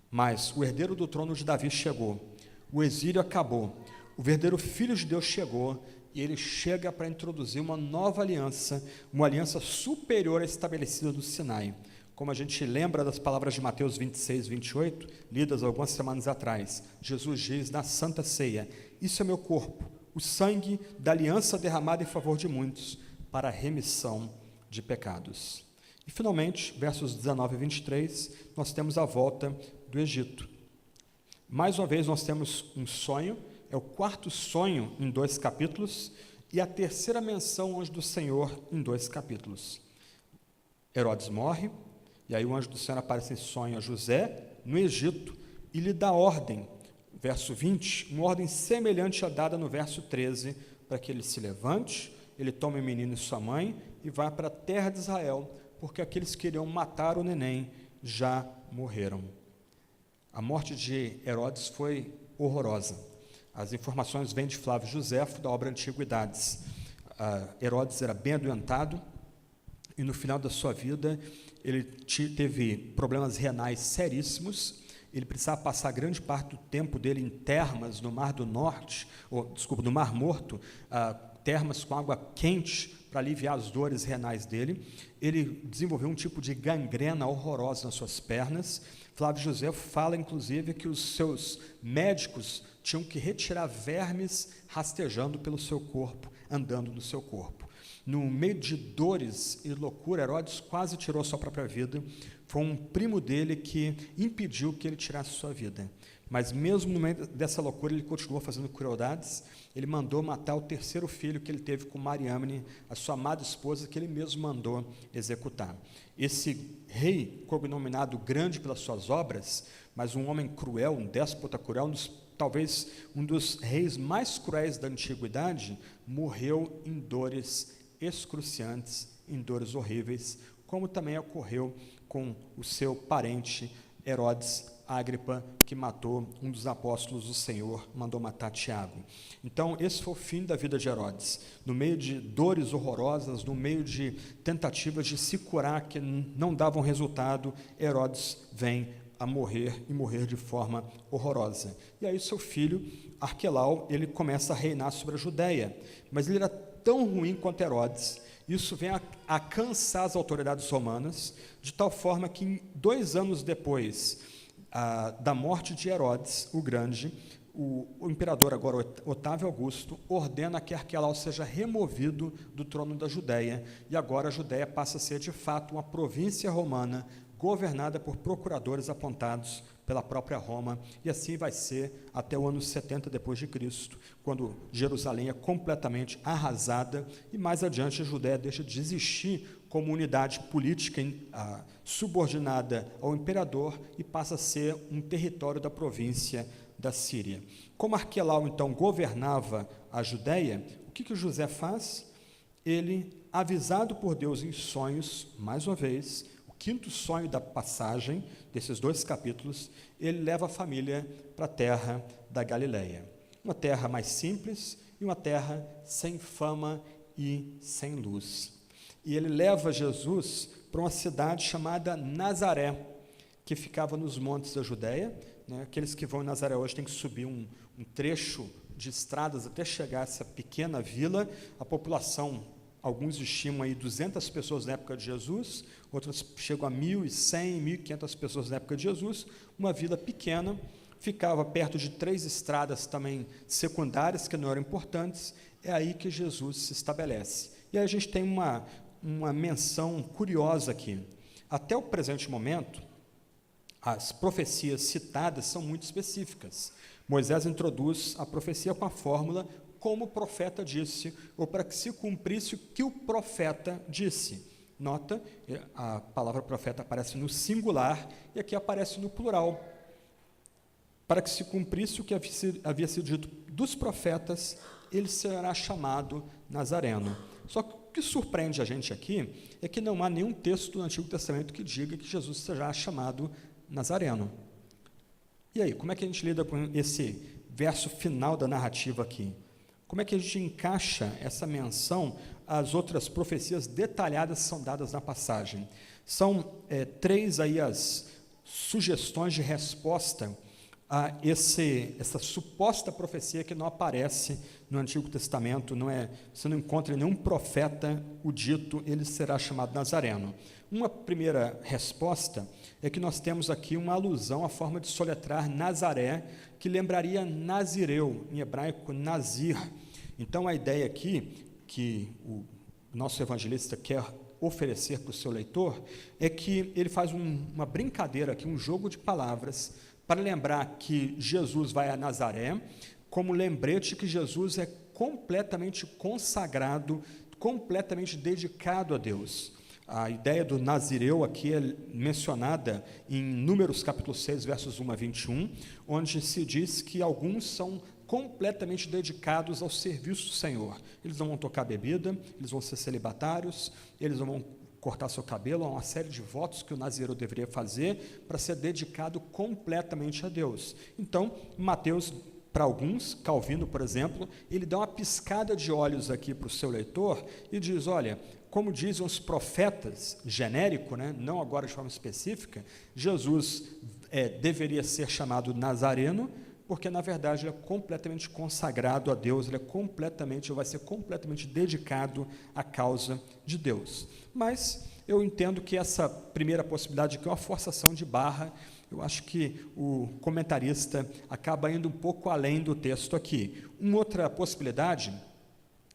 Mas o herdeiro do trono de Davi chegou, o exílio acabou, o verdadeiro Filho de Deus chegou, e ele chega para introduzir uma nova aliança, uma aliança superior à estabelecida do Sinai. Como a gente lembra das palavras de Mateus 26, 28, lidas algumas semanas atrás, Jesus diz na Santa Ceia: isso é meu corpo, o sangue da aliança derramada em favor de muitos. para a remissão de pecados. E, finalmente, versos 19 e 23, nós temos a volta do Egito. Mais uma vez, nós temos um sonho, é o quarto sonho em 2 capítulos, e a terceira menção ao anjo do Senhor em 2 capítulos. Herodes morre, e aí o anjo do Senhor aparece em sonho a José, no Egito, e lhe dá ordem, verso 20, uma ordem semelhante à dada no verso 13, para que ele se levante, ele tome o menino e sua mãe, e vá para a terra de Israel, porque aqueles que queriam matar o neném já morreram. A morte de Herodes foi horrorosa. As informações vêm de Flávio Josefo, da obra Antiguidades. Herodes era bem adoentado, e no final da sua vida, ele teve problemas renais seríssimos. Ele precisava passar grande parte do tempo dele em termas no Mar do Norte, no Mar Morto, termas com água quente para aliviar as dores renais dele. Ele desenvolveu um tipo de gangrena horrorosa nas suas pernas. Flávio Josefo fala, inclusive, que os seus médicos tinham que retirar vermes rastejando pelo seu corpo, andando no seu corpo. No meio de dores e loucura, Herodes quase tirou sua própria vida. Foi um primo dele que impediu que ele tirasse sua vida. Mas mesmo no meio dessa loucura, ele continuou fazendo crueldades. Ele mandou matar o terceiro filho que ele teve com Mariamne, a sua amada esposa, que ele mesmo mandou executar. Esse rei, cognominado grande pelas suas obras, mas um homem cruel, um déspota cruel, talvez um dos reis mais cruéis da antiguidade, morreu em dores excruciantes, em dores horríveis, como também ocorreu com o seu parente Herodes Agripa, que matou um dos apóstolos do Senhor, mandou matar Tiago. Então, esse foi o fim da vida de Herodes. No meio de dores horrorosas, no meio de tentativas de se curar que não davam resultado, Herodes vem a morrer, e morrer de forma horrorosa. E aí seu filho, Arquelau, ele começa a reinar sobre a Judéia, mas ele era tão ruim quanto Herodes. Isso vem a cansar as autoridades romanas, de tal forma que 2 anos depois da morte de Herodes o Grande, o imperador agora Otávio Augusto ordena que Arquelau seja removido do trono da Judéia, e agora a Judéia passa a ser de fato uma província romana, governada por procuradores apontados pela própria Roma, e assim vai ser até o ano 70 depois de Cristo, quando Jerusalém é completamente arrasada, e mais adiante a Judéia deixa de existir como unidade política subordinada ao imperador e passa a ser um território da província da Síria. Como Arquelau, então, governava a Judéia, o que José faz? Ele, avisado por Deus em sonhos, mais uma vez, quinto sonho da passagem, desses 2 capítulos, ele leva a família para a terra da Galileia. Uma terra mais simples e uma terra sem fama e sem luz. E ele leva Jesus para uma cidade chamada Nazaré, que ficava nos montes da Judéia. Aqueles que vão em Nazaré hoje têm que subir um trecho de estradas até chegar a essa pequena vila. A população, alguns estimam aí 200 pessoas na época de Jesus, outras chegam a 1.100, 1.500 pessoas na época de Jesus, uma vila pequena, ficava perto de 3 estradas também secundárias, que não eram importantes. É aí que Jesus se estabelece. E aí a gente tem uma menção curiosa aqui. Até o presente momento, as profecias citadas são muito específicas. Moisés introduz a profecia com a fórmula como o profeta disse, ou para que se cumprisse o que o profeta disse. Nota, a palavra profeta aparece no singular e aqui aparece no plural. Para que se cumprisse o que havia sido dito dos profetas, ele será chamado Nazareno. Só que o que surpreende a gente aqui é que não há nenhum texto do Antigo Testamento que diga que Jesus será chamado Nazareno. E aí, como é que a gente lida com esse verso final da narrativa aqui? Como é que a gente encaixa essa menção às outras profecias detalhadas que são dadas na passagem? São 3 aí as sugestões de resposta a essa suposta profecia que não aparece no Antigo Testamento, você não encontra em nenhum profeta o dito, ele será chamado Nazareno. Uma primeira resposta é que nós temos aqui uma alusão à forma de soletrar Nazaré, que lembraria Nazireu, em hebraico Nazir. Então a ideia aqui, que o nosso evangelista quer oferecer para o seu leitor, é que ele faz uma brincadeira aqui, um jogo de palavras, para lembrar que Jesus vai a Nazaré, como lembrete que Jesus é completamente consagrado, completamente dedicado a Deus. A ideia do nazireu aqui é mencionada em Números capítulo 6, versos 1 a 21, onde se diz que alguns são completamente dedicados ao serviço do Senhor. Eles não vão tocar bebida, eles vão ser celibatários, eles não vão cortar seu cabelo, há uma série de votos que o nazireu deveria fazer para ser dedicado completamente a Deus. Então, Mateus, para alguns, Calvino, por exemplo, ele dá uma piscada de olhos aqui para o seu leitor e diz, olha, como dizem os profetas, genérico, né, não agora de forma específica, Jesus deveria ser chamado Nazareno, porque na verdade ele é completamente consagrado a Deus, vai ser completamente dedicado à causa de Deus. Mas eu entendo que essa primeira possibilidade, que é uma forçação de barra, eu acho que o comentarista acaba indo um pouco além do texto aqui. Uma outra possibilidade,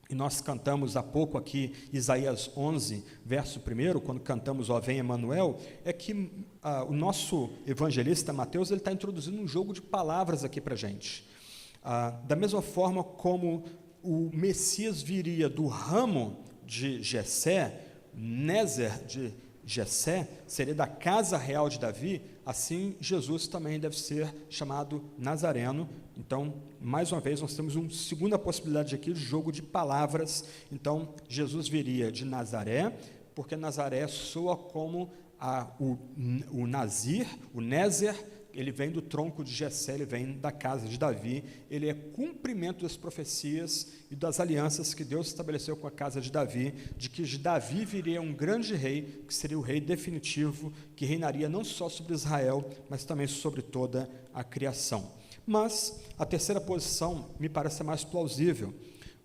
e nós cantamos há pouco aqui Isaías 11, verso 1, quando cantamos Ó vem Emanuel, é que o nosso evangelista Mateus está introduzindo um jogo de palavras aqui para a gente. Da mesma forma como o Messias viria do ramo de Jessé, Nézer de Jessé, seria da casa real de Davi, assim Jesus também deve ser chamado Nazareno. Então, mais uma vez, nós temos uma segunda possibilidade aqui de jogo de palavras. Então, Jesus viria de Nazaré, porque Nazaré soa como o Nazir, o Nézer, ele vem do tronco de Jessé, ele vem da casa de Davi, ele é cumprimento das profecias e das alianças que Deus estabeleceu com a casa de Davi, de que de Davi viria um grande rei, que seria o rei definitivo, que reinaria não só sobre Israel, mas também sobre toda a criação. Mas a terceira posição me parece mais plausível.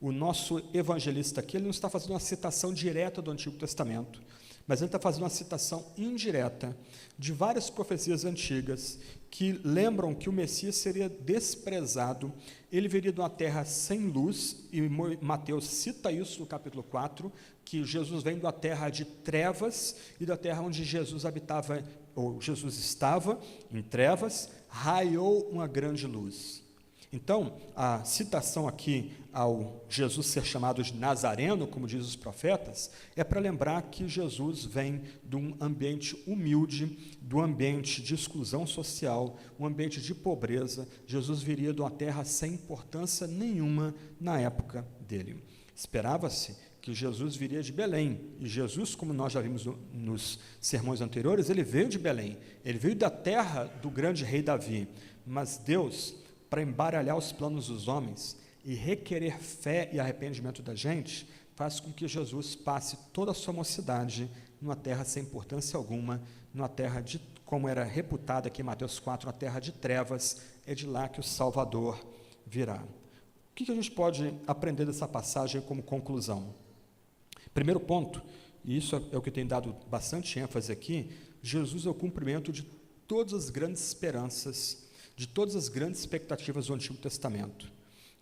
O nosso evangelista aqui, ele não está fazendo uma citação direta do Antigo Testamento, mas ele está fazendo uma citação indireta de várias profecias antigas que lembram que o Messias seria desprezado, ele viria de uma terra sem luz, e Mateus cita isso no capítulo 4, que Jesus vem da terra de trevas, e da terra onde Jesus habitava, ou Jesus estava, em trevas, raiou uma grande luz. Então, a citação aqui ao Jesus ser chamado de Nazareno, como diz os profetas, é para lembrar que Jesus vem de um ambiente humilde, do ambiente de exclusão social, um ambiente de pobreza. Jesus viria de uma terra sem importância nenhuma na época dele. Esperava-se que Jesus viria de Belém, e Jesus, como nós já vimos nos sermões anteriores, ele veio de Belém, ele veio da terra do grande rei Davi, mas Deus, para embaralhar os planos dos homens e requerer fé e arrependimento da gente, faz com que Jesus passe toda a sua mocidade numa terra sem importância alguma, numa terra de, como era reputada aqui em Mateus 4, uma terra de trevas. É de lá que o Salvador virá. O que a gente pode aprender dessa passagem como conclusão? Primeiro ponto, e isso é o que tem dado bastante ênfase aqui, Jesus é o cumprimento de todas as grandes esperanças, de todas as grandes expectativas do Antigo Testamento.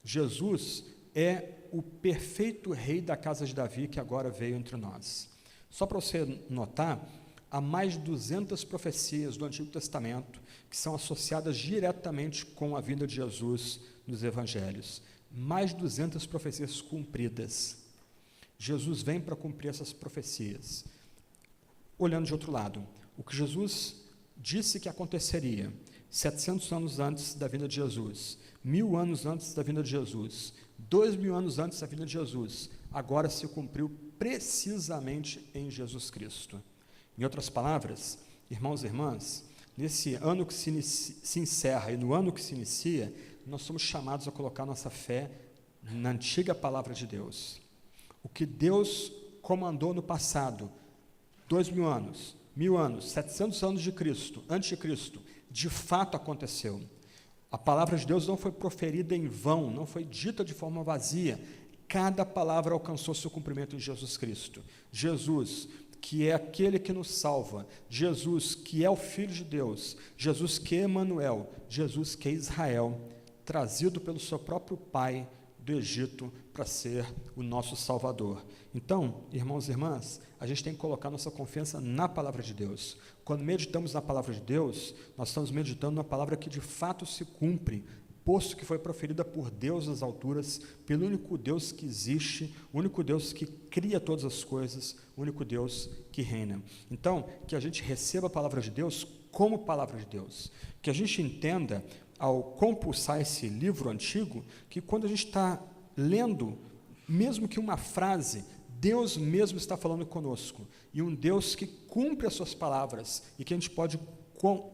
Jesus é o perfeito rei da casa de Davi que agora veio entre nós. Só para você notar, há mais de 200 profecias do Antigo Testamento que são associadas diretamente com a vinda de Jesus nos Evangelhos. Mais de 200 profecias cumpridas. Jesus vem para cumprir essas profecias. Olhando de outro lado, o que Jesus disse que aconteceria 700 anos antes da vinda de Jesus, 1000 anos antes da vinda de Jesus, 2000 anos antes da vinda de Jesus, agora se cumpriu precisamente em Jesus Cristo. Em outras palavras, irmãos e irmãs, nesse ano que se encerra e no ano que se inicia, nós somos chamados a colocar nossa fé na antiga palavra de Deus. O que Deus comandou no passado, 2000 anos, 1000 anos, 700 anos de Cristo, antes de Cristo, de fato aconteceu. A palavra de Deus não foi proferida em vão, não foi dita de forma vazia. Cada palavra alcançou seu cumprimento em Jesus Cristo. Jesus, que é aquele que nos salva, Jesus, que é o Filho de Deus, Jesus, que é Emanuel, Jesus, que é Israel, trazido pelo seu próprio Pai do Egito para ser o nosso Salvador. Então, irmãos e irmãs, a gente tem que colocar nossa confiança na palavra de Deus. Quando meditamos na palavra de Deus, nós estamos meditando na palavra que de fato se cumpre, posto que foi proferida por Deus nas alturas, pelo único Deus que existe, o único Deus que cria todas as coisas, o único Deus que reina. Então, que a gente receba a palavra de Deus como palavra de Deus, que a gente entenda, ao compulsar esse livro antigo, que quando a gente está lendo, mesmo que uma frase, Deus mesmo está falando conosco, e um Deus que cumpre as suas palavras, e que a gente pode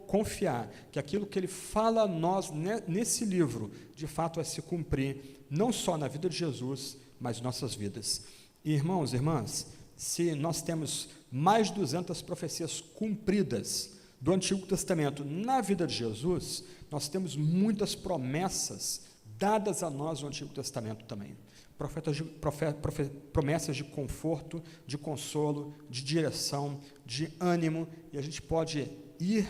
confiar que aquilo que Ele fala a nós nesse livro, de fato vai se cumprir, não só na vida de Jesus, mas em nossas vidas. E, irmãos e irmãs, se nós temos mais de 200 profecias cumpridas do Antigo Testamento na vida de Jesus, nós temos muitas promessas dadas a nós no Antigo Testamento também. Promessas de conforto, de consolo, de direção, de ânimo, e a gente pode ir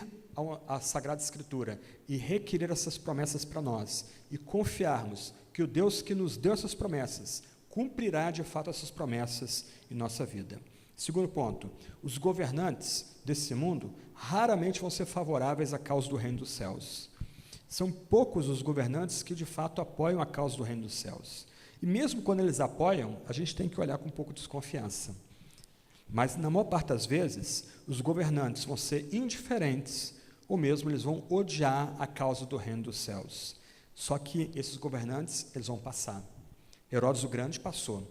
à Sagrada Escritura e requerer essas promessas para nós, e confiarmos que o Deus que nos deu essas promessas cumprirá de fato essas promessas em nossa vida. Segundo ponto, os governantes desse mundo raramente vão ser favoráveis à causa do reino dos céus. São poucos os governantes que de fato apoiam a causa do reino dos céus. E mesmo quando eles apoiam, a gente tem que olhar com um pouco de desconfiança. Mas na maior parte das vezes, os governantes vão ser indiferentes, ou mesmo eles vão odiar a causa do reino dos céus. Só que esses governantes, eles vão passar. Herodes o Grande passou.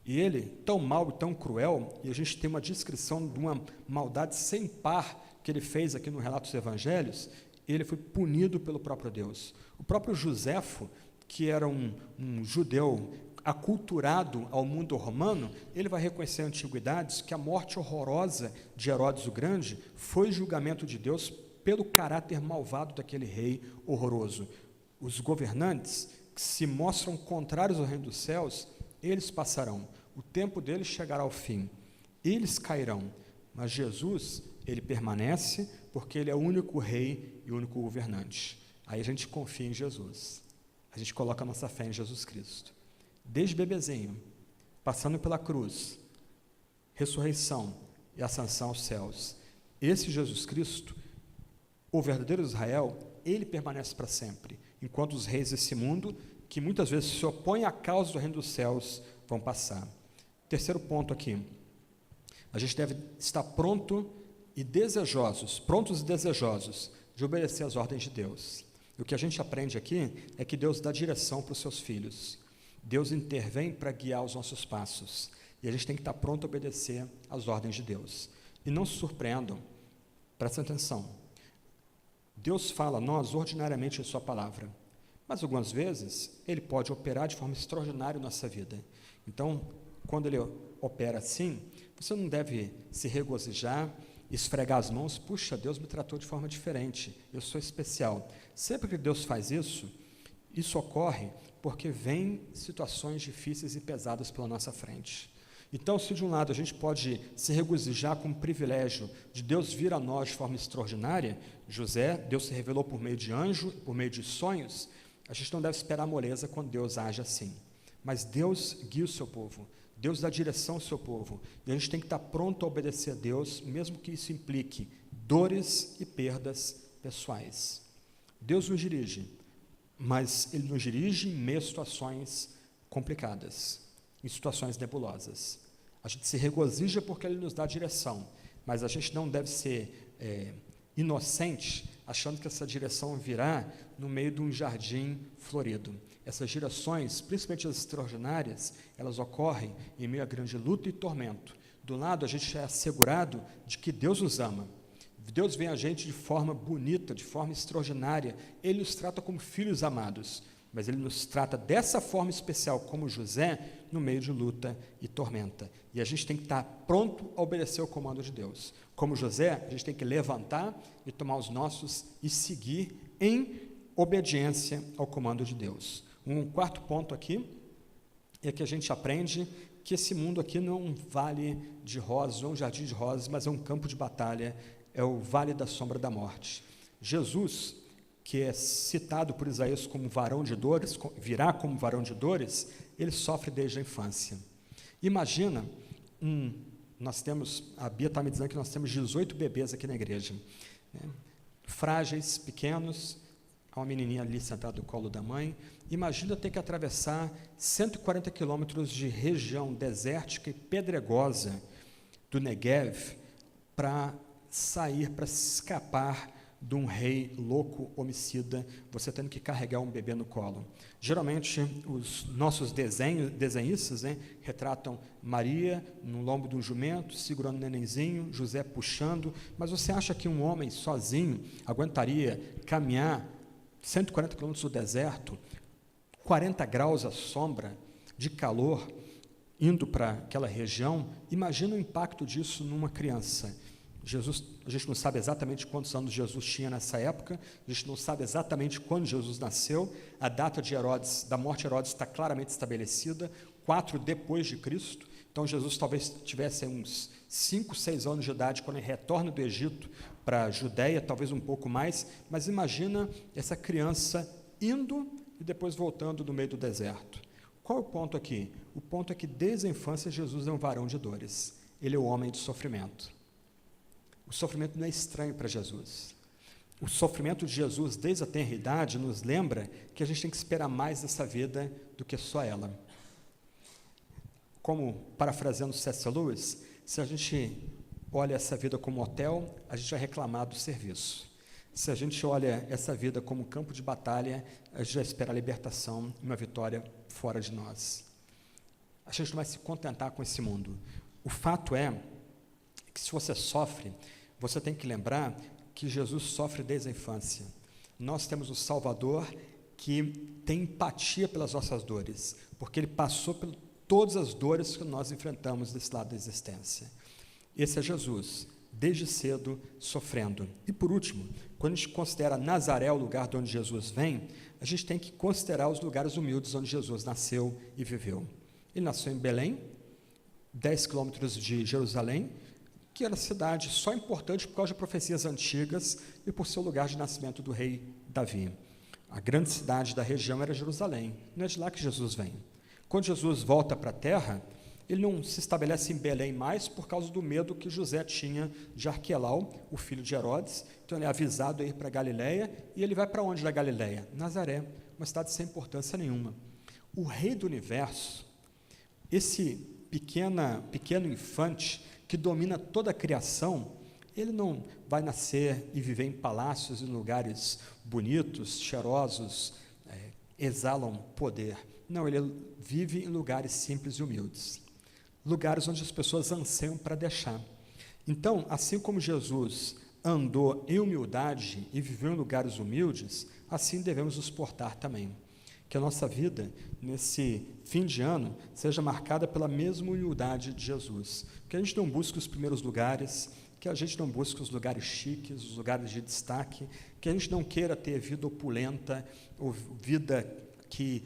E ele, tão mau e tão cruel, e a gente tem uma descrição de uma maldade sem par que ele fez aqui no relato dos evangelhos, ele foi punido pelo próprio Deus. O próprio Josefo, que era um judeu aculturado ao mundo romano, ele vai reconhecer em antiguidades que a morte horrorosa de Herodes o Grande foi julgamento de Deus pelo caráter malvado daquele rei horroroso. Os governantes que se mostram contrários ao reino dos céus, eles passarão. O tempo deles chegará ao fim. Eles cairão. Mas Jesus, ele permanece porque ele é o único rei e o único governante. Aí a gente confia em Jesus. A gente coloca a nossa fé em Jesus Cristo. Desde bebezinho, passando pela cruz, ressurreição e ascensão aos céus. Esse Jesus Cristo, o verdadeiro Israel, ele permanece para sempre, enquanto os reis desse mundo, que muitas vezes se opõem à causa do reino dos céus, vão passar. Terceiro ponto aqui, a gente deve estar prontos e desejosos de obedecer às ordens de Deus. E o que a gente aprende aqui é que Deus dá direção para os seus filhos. Deus intervém para guiar os nossos passos. E a gente tem que estar pronto a obedecer às ordens de Deus. E não se surpreendam, prestem atenção. Deus fala a nós ordinariamente em sua palavra, mas algumas vezes Ele pode operar de forma extraordinária em nossa vida. Então, quando Ele opera assim, você não deve se regozijar, esfregar as mãos, puxa, Deus me tratou de forma diferente, eu sou especial. Sempre que Deus faz isso, isso ocorre porque vem situações difíceis e pesadas pela nossa frente. Então, se de um lado a gente pode se regozijar com o privilégio de Deus vir a nós de forma extraordinária, José, Deus se revelou por meio de anjo, por meio de sonhos, a gente não deve esperar moleza quando Deus age assim. Mas Deus guia o seu povo, Deus dá direção ao seu povo, e a gente tem que estar pronto a obedecer a Deus, mesmo que isso implique dores e perdas pessoais. Deus nos dirige, mas Ele nos dirige em meio a situações complicadas, em situações nebulosas. A gente se regozija porque Ele nos dá direção, mas a gente não deve ser inocente, achando que essa direção virá no meio de um jardim florido. Essas direções, principalmente as extraordinárias, elas ocorrem em meio a grande luta e tormento. Do lado, a gente é assegurado de que Deus nos ama. Deus vem a gente de forma bonita, de forma extraordinária. Ele nos trata como filhos amados, mas Ele nos trata dessa forma especial, como José, no meio de luta e tormenta. E a gente tem que estar pronto a obedecer ao comando de Deus. Como José, a gente tem que levantar e tomar os nossos e seguir em obediência ao comando de Deus. Um quarto ponto aqui é que a gente aprende que esse mundo aqui não é um vale de rosas, não é um jardim de rosas, mas é um campo de batalha, é o vale da sombra da morte. Jesus, que é citado por Isaías como varão de dores, virá como varão de dores, ele sofre desde a infância. Imagina, a Bia está me dizendo que nós temos 18 bebês aqui na igreja, né? Frágeis, pequenos, há uma menininha ali sentada no colo da mãe. Imagina ter que atravessar 140 quilômetros de região desértica e pedregosa do Negev para sair, para escapar de um rei louco, homicida, você tendo que carregar um bebê no colo. Geralmente, os nossos desenhistas, né, retratam Maria no lombo de um jumento, segurando um nenenzinho, José puxando, mas você acha que um homem sozinho aguentaria caminhar 140 quilômetros do deserto, 40 graus à sombra, de calor, indo para aquela região? Imagina o impacto disso numa criança. A gente não sabe exatamente quantos anos Jesus tinha nessa época, a gente não sabe exatamente quando Jesus nasceu, a data da morte de Herodes está claramente estabelecida, 4 depois de Cristo, então Jesus talvez tivesse uns 5, 6 anos de idade quando ele retorna do Egito para a Judéia, talvez um pouco mais, mas imagina essa criança indo e depois voltando no meio do deserto. Qual é o ponto aqui? O ponto é que desde a infância Jesus é um varão de dores, ele é o homem de sofrimento. O sofrimento não é estranho para Jesus. O sofrimento de Jesus, desde a tenra idade, nos lembra que a gente tem que esperar mais dessa vida do que só ela. Como, parafraseando C.S. Lewis, se a gente olha essa vida como hotel, a gente vai reclamar do serviço. Se a gente olha essa vida como campo de batalha, a gente vai esperar a libertação e uma vitória fora de nós. A gente não vai se contentar com esse mundo. O fato é que se você sofre, você tem que lembrar que Jesus sofre desde a infância. Nós temos o Salvador que tem empatia pelas nossas dores, porque ele passou por todas as dores que nós enfrentamos desse lado da existência. Esse é Jesus, desde cedo sofrendo. E por último, quando a gente considera Nazaré o lugar de onde Jesus vem, a gente tem que considerar os lugares humildes onde Jesus nasceu e viveu. Ele nasceu em Belém, 10 quilômetros de Jerusalém, que era cidade só importante por causa de profecias antigas e por ser o lugar de nascimento do rei Davi. A grande cidade da região era Jerusalém, não é de lá que Jesus vem. Quando Jesus volta para a terra, ele não se estabelece em Belém mais por causa do medo que José tinha de Arquelau, o filho de Herodes, então ele é avisado a ir para Galiléia, e ele vai para onde da Galiléia? Nazaré, uma cidade sem importância nenhuma. O rei do universo, esse pequeno infante, que domina toda a criação, ele não vai nascer e viver em palácios, em lugares bonitos, cheirosos, exalam poder. Não, ele vive em lugares simples e humildes, lugares onde as pessoas anseiam para deixar. Então, assim como Jesus andou em humildade e viveu em lugares humildes, assim devemos nos portar também. Que a nossa vida, nesse fim de ano, seja marcada pela mesma humildade de Jesus. Que a gente não busque os primeiros lugares, que a gente não busque os lugares chiques, os lugares de destaque, que a gente não queira ter vida opulenta, ou vida que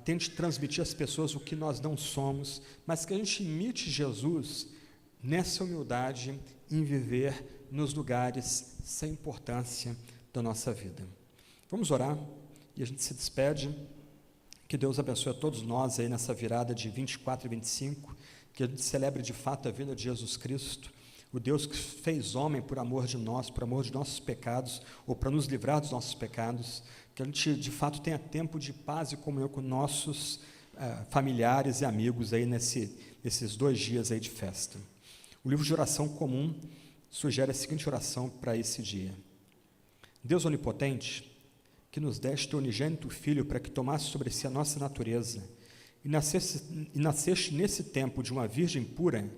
tente transmitir às pessoas o que nós não somos, mas que a gente imite Jesus nessa humildade em viver nos lugares sem importância da nossa vida. Vamos orar e a gente se despede. Que Deus abençoe a todos nós aí nessa virada de 24 e 25, que a gente celebre de fato a vida de Jesus Cristo, o Deus que fez homem por amor de nós, por amor de nossos pecados, ou para nos livrar dos nossos pecados, que a gente de fato tenha tempo de paz e comunhão com nossos familiares e amigos aí nesses 2 dias aí de festa. O livro de oração comum sugere a seguinte oração para esse dia: Deus onipotente, que nos deste o unigênito Filho para que tomasse sobre si a nossa natureza e nasceste nesse tempo de uma virgem pura,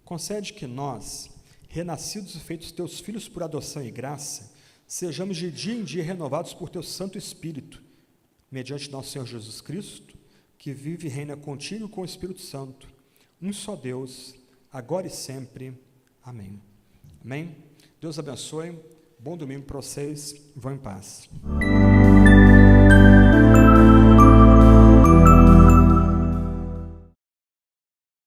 concede que nós, renascidos e feitos teus filhos por adoção e graça, sejamos de dia em dia renovados por teu Santo Espírito, mediante nosso Senhor Jesus Cristo, que vive e reina contigo com o Espírito Santo, um só Deus, agora e sempre. Amém. Amém? Deus abençoe. Bom domingo para vocês. Vão em paz.